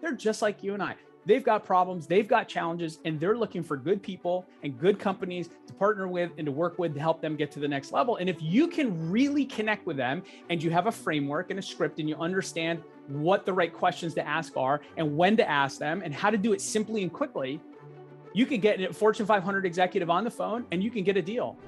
They're just like you and I. They've got problems, they've got challenges, and they're looking for good people and good companies to partner with and to work with to help them get to the next level. And if you can really connect with them and you have a framework and a script and you understand what the right questions to ask are and when to ask them and how to do it simply and quickly, you can get a Fortune 500 executive on the phone and you can get a deal.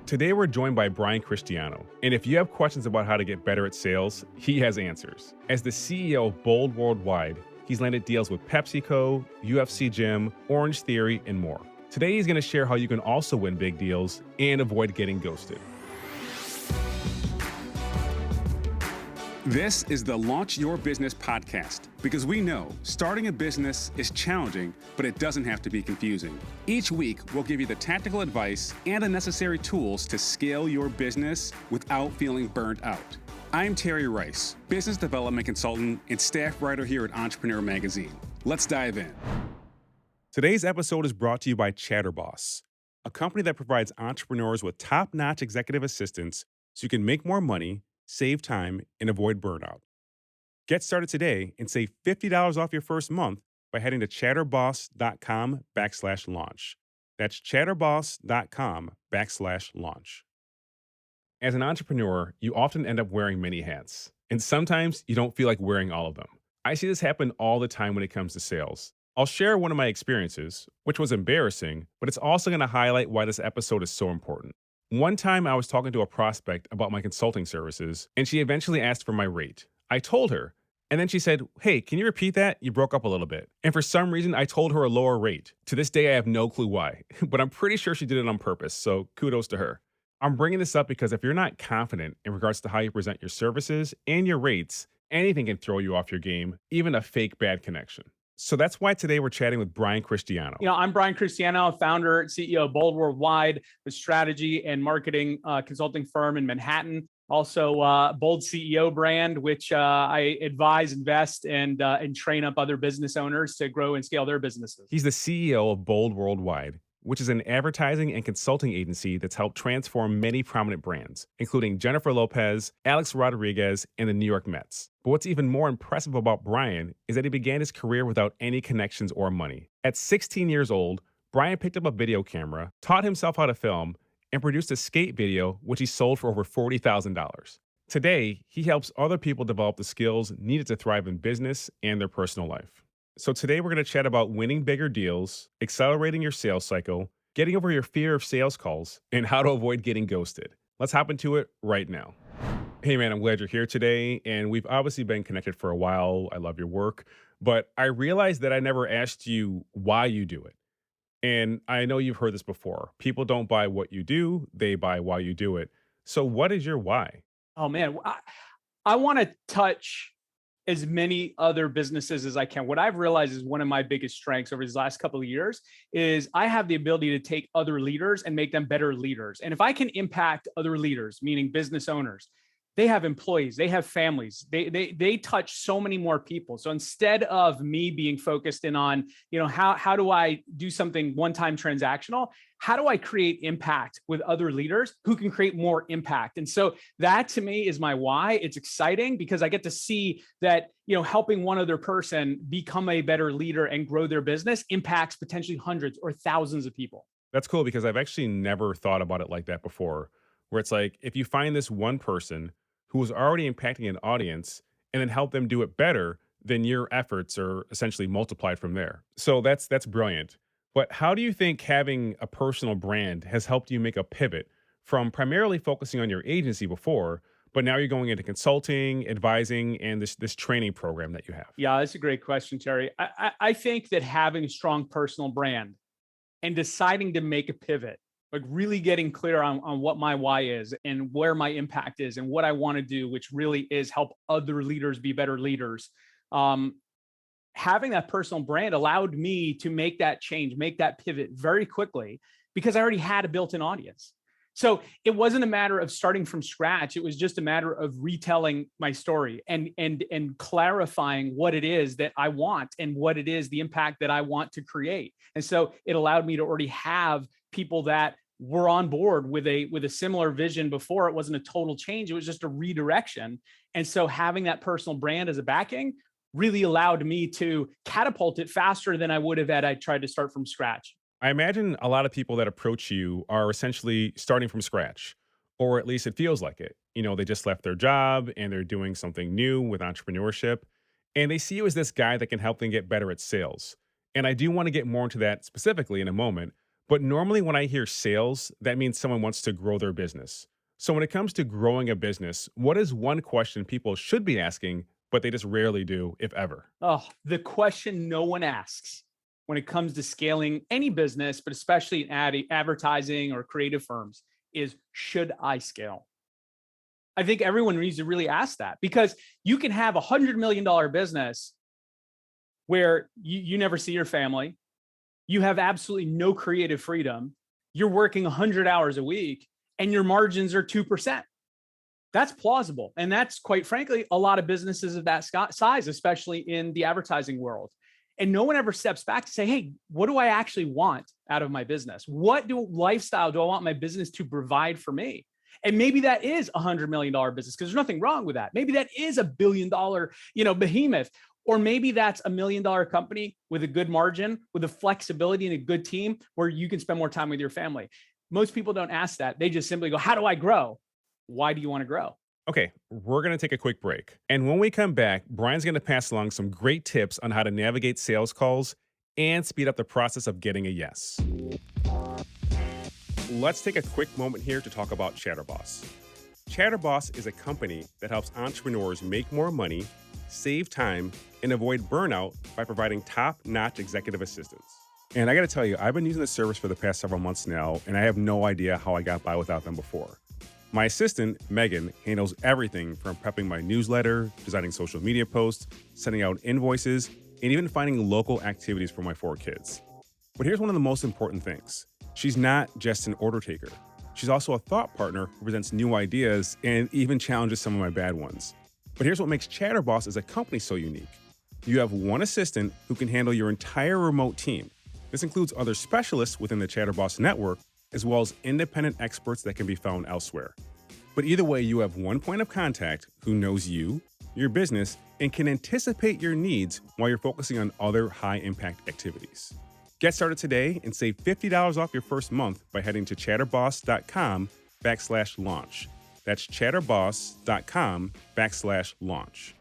Today, we're joined by Brian Cristiano. And if you have questions about how to get better at sales, he has answers. As the CEO of Bold Worldwide, he's landed deals with PepsiCo, UFC Gym, Orange Theory, and more. Today, he's going to share how you can also win big deals and avoid getting ghosted. This is the Launch Your Business podcast, because we know starting a business is challenging, but it doesn't have to be confusing. Each week, we'll give you the tactical advice and the necessary tools to scale your business without feeling burnt out. I'm Terry Rice, business development consultant and staff writer here at Entrepreneur Magazine. Let's dive in. Today's episode is brought to you by Chatterboss, a company that provides entrepreneurs with top-notch executive assistance so you can make more money, save time, and avoid burnout. Get started today and save $50 off your first month by heading to chatterboss.com/launch. That's chatterboss.com/launch. As an entrepreneur, you often end up wearing many hats, and sometimes you don't feel like wearing all of them. I see this happen all the time when it comes to sales. I'll share one of my experiences, which was embarrassing, but it's also going to highlight why this episode is so important. One time I was talking to a prospect about my consulting services, and she eventually asked for my rate. I told her, and then she said, "Hey, can you repeat that? You broke up a little bit." And for some reason, I told her a lower rate. To this day, I have no clue why, but I'm pretty sure she did it on purpose, so kudos to her. I'm bringing this up because if you're not confident in regards to how you present your services and your rates, anything can throw you off your game, even a fake bad connection. So that's why today we're chatting with Brian Cristiano. I'm Brian Cristiano, founder and CEO of Bold Worldwide, a strategy and marketing consulting firm in Manhattan. Also, Bold CEO brand, which I advise, invest, and train up other business owners to grow and scale their businesses. He's the CEO of Bold Worldwide, which is an advertising and consulting agency that's helped transform many prominent brands, including Jennifer Lopez, Alex Rodriguez, and the New York Mets. But what's even more impressive about Brian is that he began his career without any connections or money. At 16 years old, Brian picked up a video camera, taught himself how to film, and produced a skate video, which he sold for over $40,000. Today, he helps other people develop the skills needed to thrive in business and their personal life. So today we're going to chat about winning bigger deals, accelerating your sales cycle, getting over your fear of sales calls, and how to avoid getting ghosted. Let's hop into it right now. Hey man, I'm glad you're here today, and we've obviously been connected for a while. I love your work, but I realized that I never asked you why you do it. And I know you've heard this before. People don't buy what you do, they buy why you do it. So what is your why? Oh man, I want to touch as many other businesses as I can. What I've realized is one of my biggest strengths over these last couple of years is I have the ability to take other leaders and make them better leaders. And if I can impact other leaders, meaning business owners, they have employees, they have families, they touch so many more people. So instead of me being focused in on, how do I do something one-time transactional? How do I create impact with other leaders who can create more impact? And so that to me is my why. It's exciting because I get to see that, helping one other person become a better leader and grow their business impacts potentially hundreds or thousands of people. That's cool because I've actually never thought about it like that before, where it's like, if you find this one person who is already impacting an audience and then help them do it better, then your efforts are essentially multiplied from there. So that's brilliant. But how do you think having a personal brand has helped you make a pivot from primarily focusing on your agency before, but now you're going into consulting, advising, and this training program that you have? Yeah, that's a great question, Terry. I think that having a strong personal brand and deciding to make a pivot, like really getting clear on what my why is and where my impact is and what I want to do, which really is help other leaders be better leaders. Having that personal brand allowed me to make that change, make that pivot very quickly because I already had a built-in audience. So it wasn't a matter of starting from scratch. It was just a matter of retelling my story and clarifying what it is that I want and what it is, the impact that I want to create. And so it allowed me to already have people that were on board with a similar vision before. It wasn't a total change. It was just a redirection. And so having that personal brand as a backing really allowed me to catapult it faster than I would have had I tried to start from scratch. I imagine a lot of people that approach you are essentially starting from scratch, or at least it feels like it. They just left their job and they're doing something new with entrepreneurship, and they see you as this guy that can help them get better at sales. And I do want to get more into that specifically in a moment. But normally, when I hear sales, that means someone wants to grow their business. So, when it comes to growing a business, what is one question people should be asking, but they just rarely do, if ever? Oh, the question no one asks when it comes to scaling any business, but especially in advertising or creative firms, is should I scale? I think everyone needs to really ask that, because you can have $100 million business where you never see your family. You have absolutely no creative freedom. You're working 100 hours a week and your margins are 2%. That's plausible. And that's, quite frankly, a lot of businesses of that size, especially in the advertising world. And no one ever steps back to say, hey, what do I actually want out of my business? What lifestyle do I want my business to provide for me? And maybe that is $100 million business, because there's nothing wrong with that. Maybe that is $1 billion, behemoth. Or maybe that's $1 million company with a good margin, with a flexibility and a good team where you can spend more time with your family. Most people don't ask that. They just simply go, how do I grow? Why do you want to grow? Okay, we're going to take a quick break. And when we come back, Brian's going to pass along some great tips on how to navigate sales calls and speed up the process of getting a yes. Let's take a quick moment here to talk about Chatterboss. Chatterboss is a company that helps entrepreneurs make more money, save time, and avoid burnout by providing top-notch executive assistance. And I got to tell you, I've been using this service for the past several months now, and I have no idea how I got by without them before. My assistant, Megan, handles everything from prepping my newsletter, designing social media posts, sending out invoices, and even finding local activities for my 4 kids. But here's one of the most important things. She's not just an order taker. She's also a thought partner who presents new ideas and even challenges some of my bad ones. But here's what makes Chatterboss as a company so unique. You have one assistant who can handle your entire remote team. This includes other specialists within the Chatterboss network, as well as independent experts that can be found elsewhere. But either way, you have one point of contact who knows you, your business, and can anticipate your needs while you're focusing on other high-impact activities. Get started today and save $50 off your first month by heading to chatterboss.com/launch. That's chatterboss.com/launch.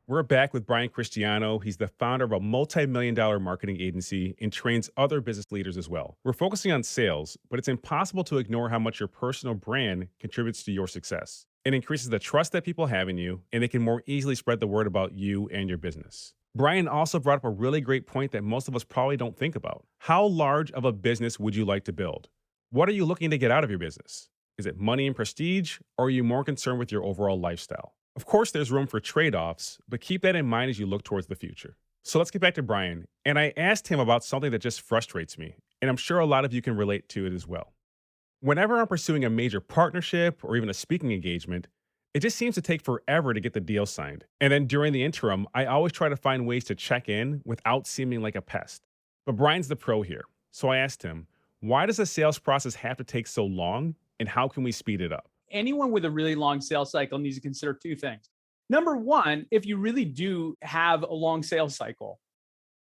We're back with Brian Cristiano. He's the founder of a multi-million-dollar marketing agency and trains other business leaders as well. We're focusing on sales, but it's impossible to ignore how much your personal brand contributes to your success. It increases the trust that people have in you, and they can more easily spread the word about you and your business. Brian also brought up a really great point that most of us probably don't think about. How large of a business would you like to build? What are you looking to get out of your business? Is it money and prestige, or are you more concerned with your overall lifestyle? Of course, there's room for trade-offs, but keep that in mind as you look towards the future. So let's get back to Brian. And I asked him about something that just frustrates me, and I'm sure a lot of you can relate to it as well. Whenever I'm pursuing a major partnership or even a speaking engagement, it just seems to take forever to get the deal signed. And then during the interim, I always try to find ways to check in without seeming like a pest. But Brian's the pro here. So I asked him, why does the sales process have to take so long, and how can we speed it up? Anyone with a really long sales cycle needs to consider 2 things. Number one, if you really do have a long sales cycle,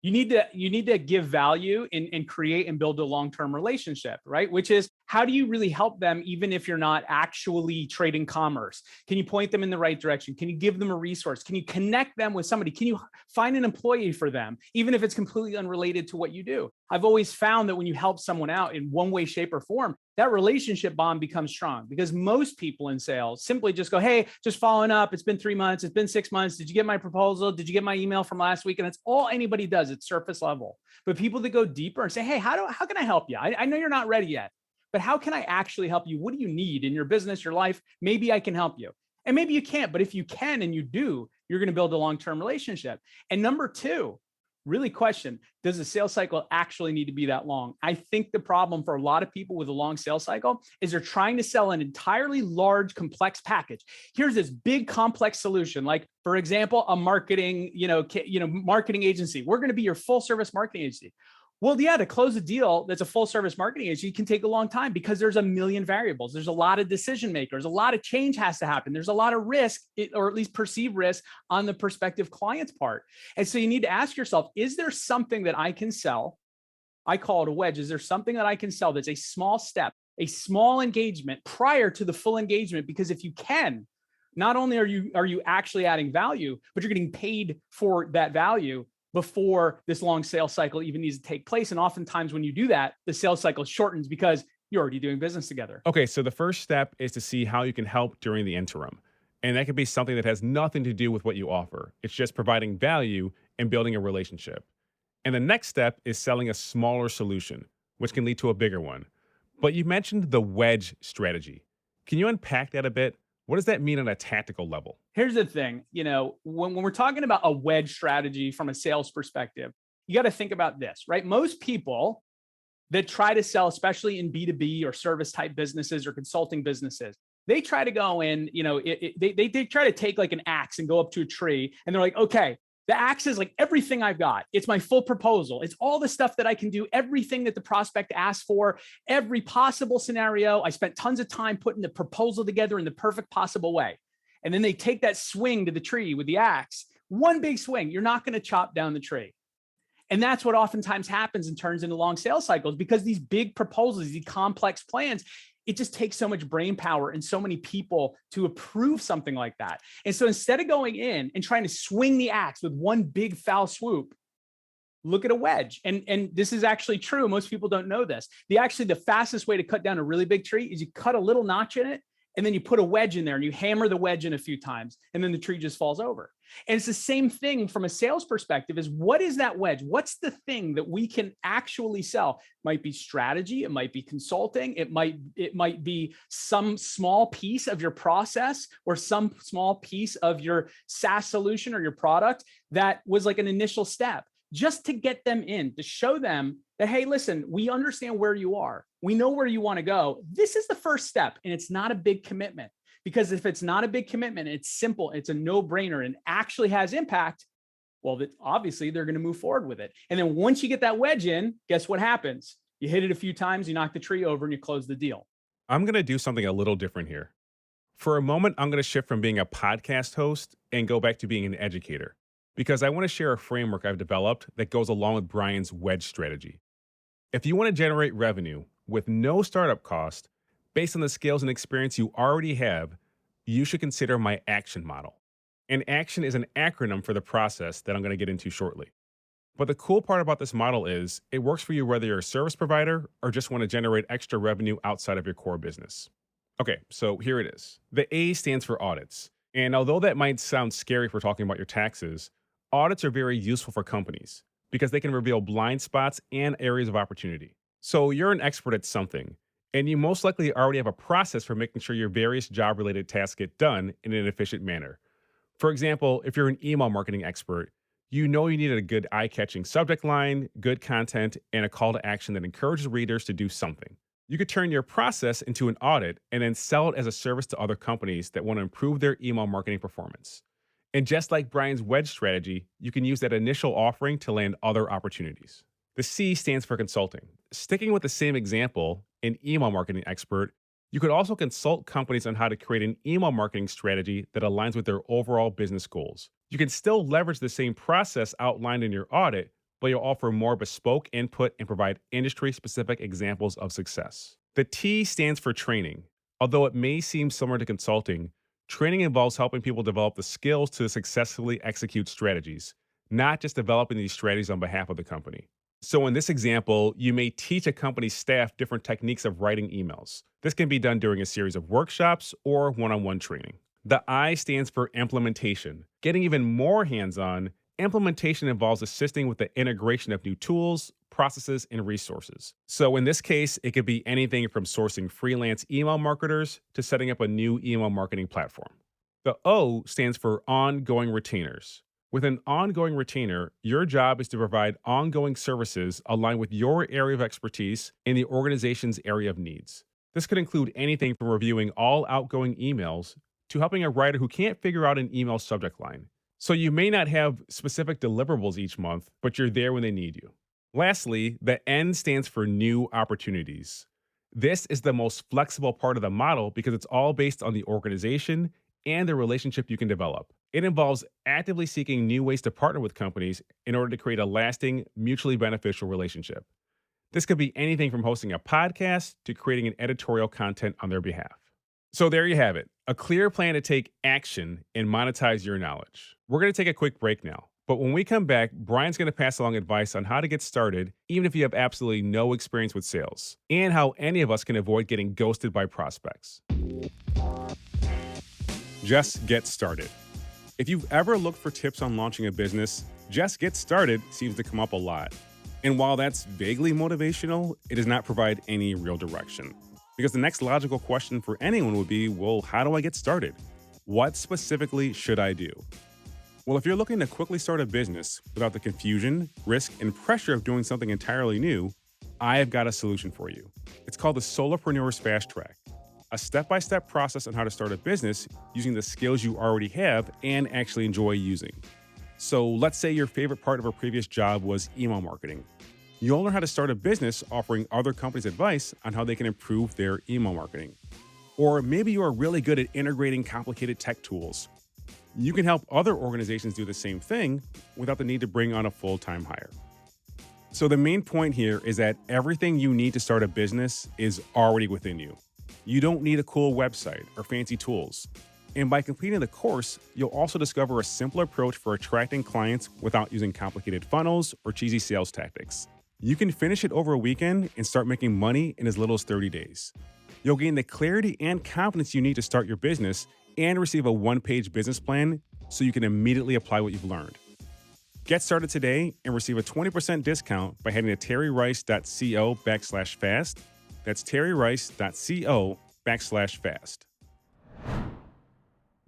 you need to give value and create and build a long-term relationship, right? Which is, how do you really help them even if you're not actually trading commerce? Can you point them in the right direction? Can you give them a resource? Can you connect them with somebody? Can you find an employee for them, even if it's completely unrelated to what you do? I've always found that when you help someone out in one way, shape, or form, that relationship bond becomes strong, because most people in sales simply just go, hey, just following up. It's been 3 months. It's been 6 months. Did you get my proposal? Did you get my email from last week? And that's all anybody does. It's surface level. But people that go deeper and say, hey, how can I help you? I know you're not ready yet, but how can I actually help you? What do you need in your business, your life? Maybe I can help you. And maybe you can't, but if you can and you do, you're going to build a long-term relationship. And number 2, really question, does the sales cycle actually need to be that long? I think the problem for a lot of people with a long sales cycle is they're trying to sell an entirely large, complex package. Here's this big, complex solution. Like, for example, a marketing, marketing agency. We're going to be your full service marketing agency. Well, yeah, to close a deal that's a full service marketing agency can take a long time because there's a million variables. There's a lot of decision makers. A lot of change has to happen. There's a lot of risk, or at least perceived risk, on the prospective client's part. And so you need to ask yourself, is there something that I can sell? I call it a wedge. Is there something that I can sell that's a small step, a small engagement prior to the full engagement? Because if you can, not only are you actually adding value, but you're getting paid for that value before this long sales cycle even needs to take place. And oftentimes when you do that, the sales cycle shortens because you're already doing business together. Okay, so the first step is to see how you can help during the interim. And that could be something that has nothing to do with what you offer. It's just providing value and building a relationship. And the next step is selling a smaller solution, which can lead to a bigger one. But you mentioned the wedge strategy. Can you unpack that a bit? What does that mean on a tactical level? Here's the thing, when we're talking about a wedge strategy from a sales perspective, you got to think about this, right? Most people that try to sell, especially in B2B or service type businesses or consulting businesses, they try to go in, they try to take like an axe and go up to a tree and they're like, okay, the axe is like everything I've got. It's my full proposal. It's all the stuff that I can do, everything that the prospect asked for, every possible scenario. I spent tons of time putting the proposal together in the perfect possible way. And then they take that swing to the tree with the axe, one big swing. You're not going to chop down the tree. And that's what oftentimes happens and turns into long sales cycles, because these big proposals, these complex plans, it just takes so much brain power and so many people to approve something like that. And so instead of going in and trying to swing the axe with one big foul swoop, look at a wedge. And this is actually true. Most people don't know this. The fastest way to cut down a really big tree is you cut a little notch in it, and then you put a wedge in there and you hammer the wedge in a few times, and then the tree just falls over. And it's the same thing from a sales perspective. Is what is that wedge? What's the thing that we can actually sell? It might be strategy. It might be consulting. It might be some small piece of your process or some small piece of your SaaS solution or your product that was like an initial step, just to get them in, to show them that, hey, listen, we understand where you are. We know where you want to go. This is the first step, and it's not a big commitment. Because if it's not a big commitment, it's simple, it's a no-brainer, and actually has impact, well, obviously they're going to move forward with it. And then once you get that wedge in, guess what happens? You hit it a few times, you knock the tree over, and you close the deal. I'm going to do something a little different here. For a moment, I'm going to shift from being a podcast host and go back to being an educator, because I want to share a framework I've developed that goes along with Brian's wedge strategy. If you want to generate revenue with no startup cost, based on the skills and experience you already have, you should consider my action model. And action is an acronym for the process that I'm going to get into shortly. But the cool part about this model is it works for you whether you're a service provider or just want to generate extra revenue outside of your core business. Okay, so here it is. The A stands for audits. And although that might sound scary if we're talking about your taxes, audits are very useful for companies because they can reveal blind spots and areas of opportunity. So you're an expert at something, and you most likely already have a process for making sure your various job-related tasks get done in an efficient manner. For example, if you're an email marketing expert, you know you need a good eye-catching subject line, good content, and a call to action that encourages readers to do something. You could turn your process into an audit and then sell it as a service to other companies that want to improve their email marketing performance. And just like Brian's wedge strategy, you can use that initial offering to land other opportunities. The C stands for consulting. Sticking with the same example, an email marketing expert, you could also consult companies on how to create an email marketing strategy that aligns with their overall business goals. You can still leverage the same process outlined in your audit, but you'll offer more bespoke input and provide industry-specific examples of success. The T stands for training. Although it may seem similar to consulting, training involves helping people develop the skills to successfully execute strategies, not just developing these strategies on behalf of the company. So in this example, you may teach a company's staff different techniques of writing emails. This can be done during a series of workshops or one-on-one training. The I stands for implementation. Getting even more hands-on, implementation involves assisting with the integration of new tools, processes, and resources. So in this case, it could be anything from sourcing freelance email marketers to setting up a new email marketing platform. The O stands for ongoing retainers. With an ongoing retainer, your job is to provide ongoing services aligned with your area of expertise in the organization's area of needs. This could include anything from reviewing all outgoing emails to helping a writer who can't figure out an email subject line. So you may not have specific deliverables each month, but you're there when they need you. Lastly, the N stands for new opportunities. This is the most flexible part of the model because it's all based on the organization and the relationship you can develop. It involves actively seeking new ways to partner with companies in order to create a lasting, mutually beneficial relationship. This could be anything from hosting a podcast to creating an editorial content on their behalf. So there you have it, a clear plan to take action and monetize your knowledge. We're going to take a quick break now. But when we come back, Brian's going to pass along advice on how to get started, even if you have absolutely no experience with sales, and how any of us can avoid getting ghosted by prospects. Just get started. If you've ever looked for tips on launching a business, just get started seems to come up a lot. And while that's vaguely motivational, it does not provide any real direction. Because the next logical question for anyone would be, well, how do I get started? What specifically should I do? Well, if you're looking to quickly start a business without the confusion, risk, and pressure of doing something entirely new, I have got a solution for you. It's called the Solopreneur's Fast Track, a step-by-step process on how to start a business using the skills you already have and actually enjoy using. So let's say your favorite part of a previous job was email marketing. You'll learn how to start a business offering other companies advice on how they can improve their email marketing. Or maybe you are really good at integrating complicated tech tools. You can help other organizations do the same thing without the need to bring on a full-time hire. So the main point here is that everything you need to start a business is already within you. You don't need a cool website or fancy tools. And by completing the course, you'll also discover a simple approach for attracting clients without using complicated funnels or cheesy sales tactics. You can finish it over a weekend and start making money in as little as 30 days. You'll gain the clarity and confidence you need to start your business and receive a one-page business plan so you can immediately apply what you've learned. Get started today and receive a 20% discount by heading to terryrice.co/fast. That's terryrice.co/fast.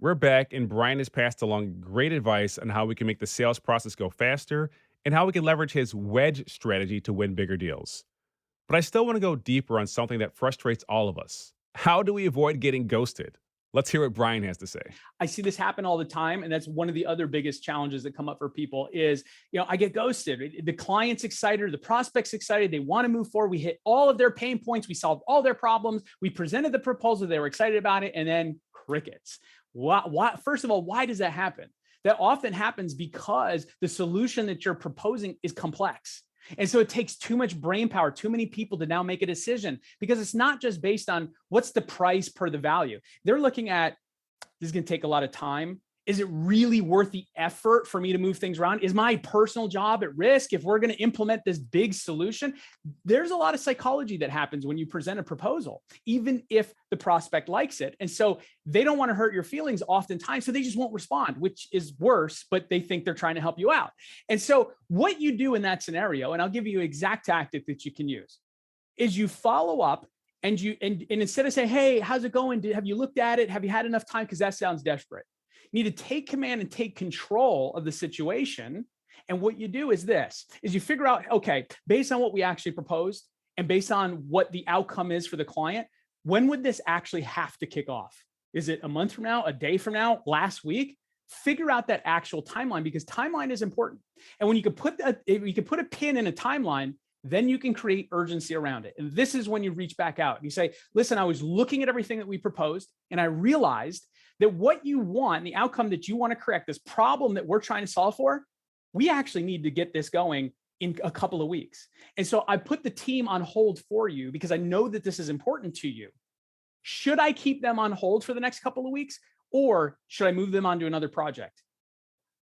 We're back, and Brian has passed along great advice on how we can make the sales process go faster and how we can leverage his wedge strategy to win bigger deals. But I still want to go deeper on something that frustrates all of us. How do we avoid getting ghosted? Let's hear what Brian has to say. I see this happen all the time. And that's one of the other biggest challenges that come up for people is, I get ghosted. The client's excited, the prospect's excited. They want to move forward. We hit all of their pain points. We solved all their problems. We presented the proposal. They were excited about it. And then crickets. First of all, why does that happen? That often happens because the solution that you're proposing is complex. And so it takes too much brain power, too many people to now make a decision, because it's not just based on what's the price per the value. They're looking at, this is going to take a lot of time. Is it really worth the effort for me to move things around? Is my personal job at risk if we're going to implement this big solution? There's a lot of psychology that happens when you present a proposal, even if the prospect likes it. And so they don't want to hurt your feelings oftentimes, so they just won't respond, which is worse, but they think they're trying to help you out. And so what you do in that scenario, and I'll give you an exact tactic that you can use, is you follow up and instead of saying, hey, how's it going? Have you looked at it? Have you had enough time? Because that sounds desperate. You need to take command and take control of the situation. And what you do is you figure out, okay, based on what we actually proposed and based on what the outcome is for the client, when would this actually have to kick off? Is it a month from now, a day from now, last week? Figure out that actual timeline, because timeline is important. And when you can put a pin in a timeline, then you can create urgency around it. And this is when you reach back out. You say, listen, I was looking at everything that we proposed, and I realized that what you want, the outcome that you want to correct, this problem that we're trying to solve for, we actually need to get this going in a couple of weeks. And so I put the team on hold for you because I know that this is important to you. Should I keep them on hold for the next couple of weeks, or should I move them on to another project?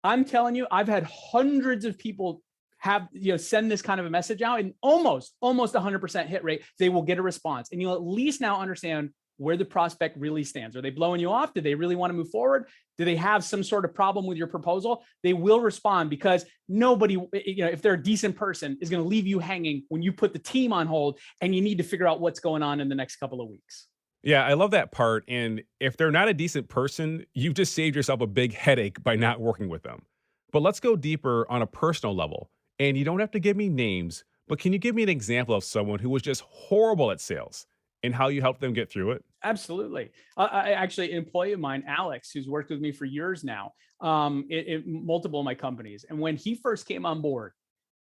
I'm telling you, I've had hundreds of people send this kind of a message out, and almost 100% hit rate, they will get a response. And you'll at least now understand where the prospect really stands. Are they blowing you off? Do they really want to move forward? Do they have some sort of problem with your proposal? They will respond, because nobody, if they're a decent person, is going to leave you hanging when you put the team on hold and you need to figure out what's going on in the next couple of weeks. Yeah, I love that part. And if they're not a decent person, you've just saved yourself a big headache by not working with them. But let's go deeper on a personal level. And you don't have to give me names, but can you give me an example of someone who was just horrible at sales and how you helped them get through it? Absolutely. I actually, an employee of mine, Alex, who's worked with me for years now, in multiple of my companies. And when he first came on board,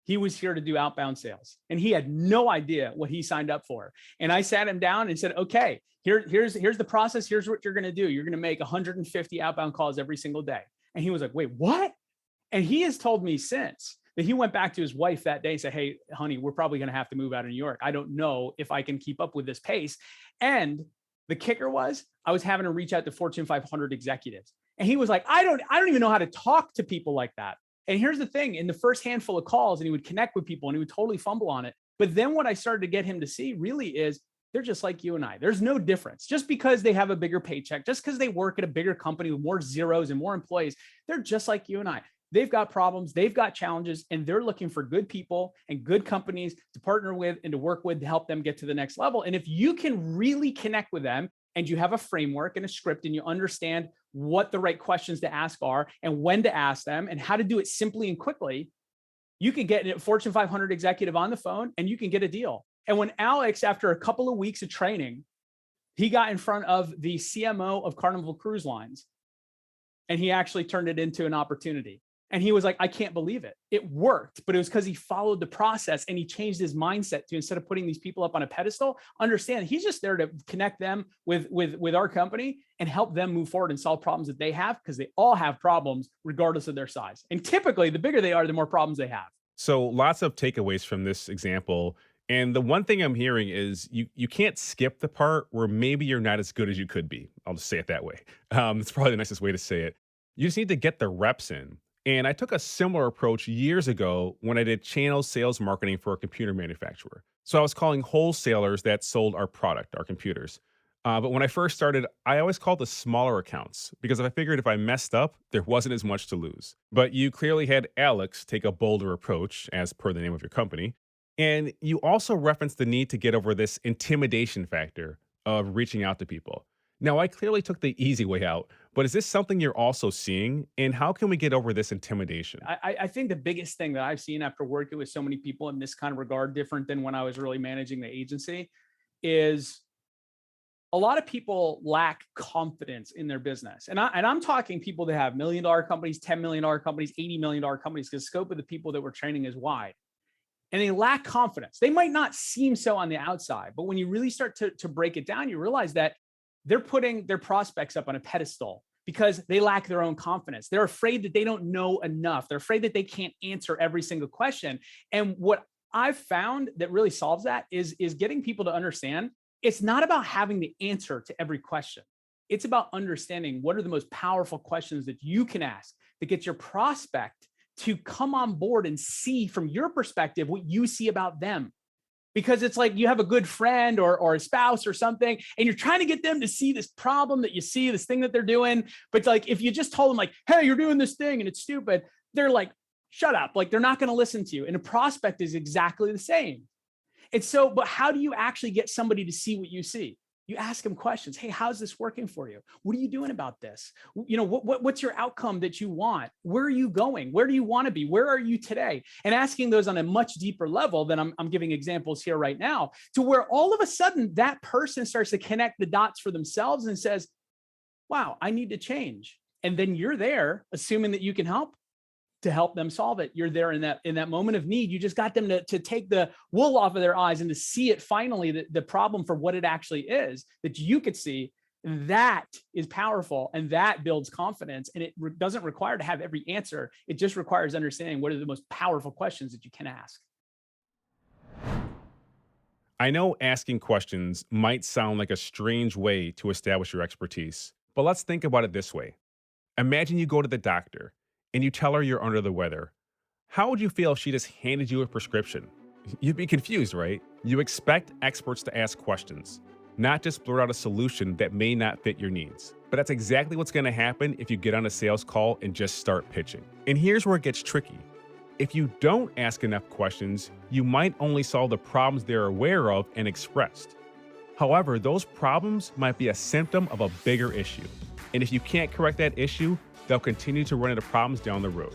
He was here to do outbound sales, and he had no idea what he signed up for. And I sat him down and said, okay, here's the process. Here's what you're going to do. You're going to make 150 outbound calls every single day. And he was like, wait, what? And he has told me since that he went back to his wife that day and said, hey, honey, we're probably going to have to move out of New York. I don't know if I can keep up with this pace. And the kicker was I was having to reach out to Fortune 500 executives. And he was like, I don't even know how to talk to people like that. And here's the thing, in the first handful of calls, and he would connect with people and he would totally fumble on it. But then what I started to get him to see really is they're just like you and I. There's no difference. Just because they have a bigger paycheck, just because they work at a bigger company with more zeros and more employees, they're just like you and I. They've got problems, they've got challenges, and they're looking for good people and good companies to partner with and to work with to help them get to the next level. And if you can really connect with them and you have a framework and a script and you understand what the right questions to ask are and when to ask them and how to do it simply and quickly, you can get a Fortune 500 executive on the phone and you can get a deal. And when Alex, after a couple of weeks of training, he got in front of the CMO of Carnival Cruise Lines and he actually turned it into an opportunity. And he was like, I can't believe it. It worked, but it was because he followed the process and he changed his mindset to, instead of putting these people up on a pedestal, understand he's just there to connect them with our company and help them move forward and solve problems that they have, because they all have problems regardless of their size. And typically the bigger they are, the more problems they have. So lots of takeaways from this example. And the one thing I'm hearing is you can't skip the part where maybe you're not as good as you could be. I'll just say it that way. It's probably the nicest way to say it. You just need to get the reps in. And I took a similar approach years ago when I did channel sales marketing for a computer manufacturer. So I was calling wholesalers that sold our product, our computers. But when I first started, I always called the smaller accounts because I figured if I messed up, there wasn't as much to lose. But you clearly had Alex take a bolder approach, as per the name of your company. And you also referenced the need to get over this intimidation factor of reaching out to people. Now, I clearly took the easy way out, but is this something you're also seeing? And how can we get over this intimidation? I think the biggest thing that I've seen after working with so many people in this kind of regard, different than when I was really managing the agency, is a lot of people lack confidence in their business. And I'm talking people that have $1 million companies, $10 million companies, $80 million companies, because the scope of the people that we're training is wide. And they lack confidence. They might not seem so on the outside, but when you really start to break it down, you realize that they're putting their prospects up on a pedestal because they lack their own confidence. They're afraid that they don't know enough. They're afraid that they can't answer every single question. And what I've found that really solves that is getting people to understand it's not about having the answer to every question. It's about understanding what are the most powerful questions that you can ask that get your prospect to come on board and see from your perspective what you see about them. Because it's like you have a good friend or a spouse or something, and you're trying to get them to see this problem that you see, this thing that they're doing. But like, if you just told them like, hey, you're doing this thing and it's stupid, they're like, shut up. Like, they're not going to listen to you. And a prospect is exactly the same. And so, but how do you actually get somebody to see what you see? You ask them questions. Hey, how's this working for you? What are you doing about this? You know, what's your outcome that you want? Where are you going? Where do you want to be? Where are you today? And asking those on a much deeper level than I'm giving examples here right now, to where all of a sudden that person starts to connect the dots for themselves and says, wow, I need to change. And then you're there, assuming that you can help, to help them solve it. You're there in that moment of need. You just got them to take the wool off of their eyes and to see it finally, the problem for what it actually is that you could see. That is powerful, and that builds confidence. And it doesn't require to have every answer. It just requires understanding what are the most powerful questions that you can ask. I know asking questions might sound like a strange way to establish your expertise, but let's think about it this way. Imagine you go to the doctor and you tell her you're under the weather. How would you feel if she just handed you a prescription? You'd be confused, right? You expect experts to ask questions, not just blurt out a solution that may not fit your needs. But that's exactly what's going to happen if you get on a sales call and just start pitching. And here's where it gets tricky. If you don't ask enough questions, you might only solve the problems they're aware of and expressed. However, those problems might be a symptom of a bigger issue. And if you can't correct that issue, they'll continue to run into problems down the road.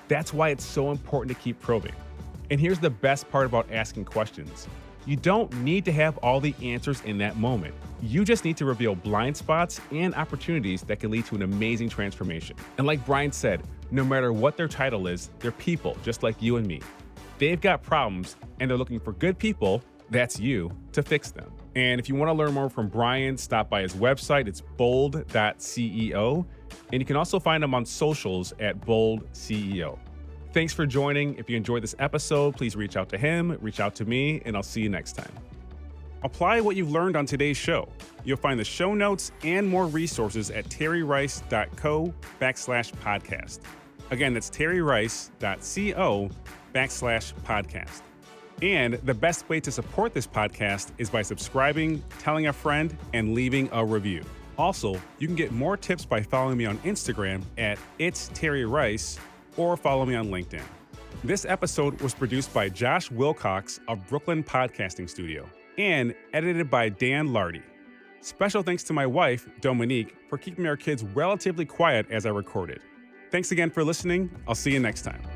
That's why it's so important to keep probing. And here's the best part about asking questions. You don't need to have all the answers in that moment. You just need to reveal blind spots and opportunities that can lead to an amazing transformation. And like Brian said, no matter what their title is, they're people just like you and me. They've got problems and they're looking for good people, that's you, to fix them. And if you want to learn more from Brian, stop by his website. It's bold.ceo. And you can also find him on socials at boldceo. Thanks for joining. If you enjoyed this episode, please reach out to him, reach out to me, and I'll see you next time. Apply what you've learned on today's show. You'll find the show notes and more resources at terryrice.co/podcast. Again, that's terryrice.co/podcast. And the best way to support this podcast is by subscribing, telling a friend, and leaving a review. Also, you can get more tips by following me on Instagram at @itsterryrice or follow me on LinkedIn. This episode was produced by Josh Wilcox of Brooklyn Podcasting Studio and edited by Dan Lardy. Special thanks to my wife, Dominique, for keeping our kids relatively quiet as I recorded. Thanks again for listening. I'll see you next time.